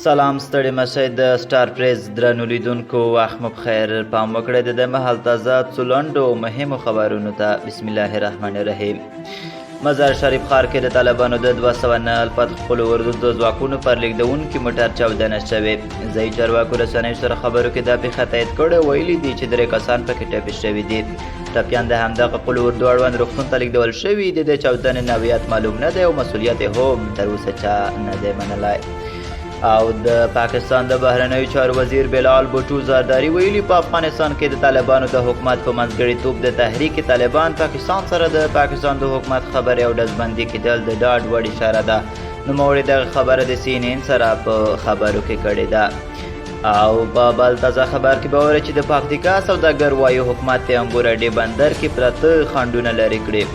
سلام ستړي مشئ د سټار پریس درنو لیدونکو وخت مو بخیر. پام وکړئ د دې مهال تازه څو لنډو مهمو خبرونو ته. بسم الله الرحمن الرحیم. مزار شریف ښار کې د طالبانو د 209 الفت خپلو ورځو د ځواکونو پر لیږدونکي موټر چاودنه شوې. ځایي چارواکو رسنیو سره خبرو کې دا پیښه تایید کړې. ویلي دي چې 3 کسان پکې ټپي شوي دي. ټپیان د همدغه خپلو اردو اړوند روغتون ته لیږدول شوي دي. د چاودنې نوعیت معلوم نه دی او مسؤلیت یې هم تر اوسه چا نه دی منلی. او د پاکستان د بهرنیو چارو وزیر بلال بوټو زرداری ویلي په افغانستان کې د طالبانو د حکومت په منځګړیتوب د تحریک طالبان پاکستان سره د پاکستان د حکومت خبرې او ډزبندي کېدل د ډاډ وړ اشاره ده. نوموړي دغه خبره د CNN سره په خبرو کې کړې ده. او په بل تازه خبر کې به اورئ چې د پکتیکا سوداګر وایي حکومت د انګور اډې بندر کې پراته خنډونه لرې کړي.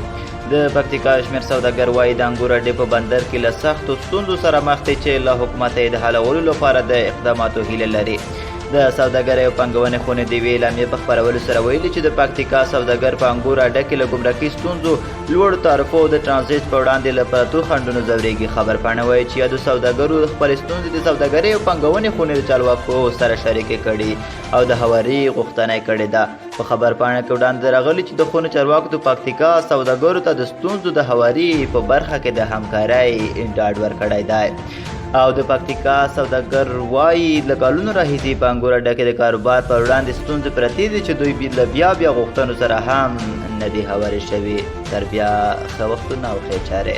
د پکتیکا شمېر سوداګر وایي د انګور اډې په بندر کې له سختو ستونزو سره مخ دي چې له حکومت یې د حلولو لپاره د اقداماتو هیله لري. د سوداګرۍ او پانګونې خونې د یوې اعلامیې په خپرولو سره ویلي چې د پکتیکا سوداګر په انګور اډه کې له ګمرکي ستونزو، لوړو تعرفو او د ټرانزیټ په وړاندې له پرتو خنډونو ځورېږي. خبرپاڼه وایي چې یادو سوداګرو خپلې ستونزې د سوداګرۍ او پانګونې خونې د چارواکو سره شریکې کړي او د هواري غوښتنه یې کړې ده. په خبرپاڼه کې وړاندې راغلي چې د خونو چارواکو د پکتیکا سوداګرو ته د ستونزو د هواري په برخه کې د همکارۍ ډاډ ورکړی دی. او د پکتیکا سوداګر وایي له کلونو راهیسې په انګور اډه کې د کاروبار پر وړاندې ستونزې پرتې دي چې دوی له بیا غوښتنو سره هم نه دي هوارې شوي. تر بیا ښه وختونه او ښې چارې.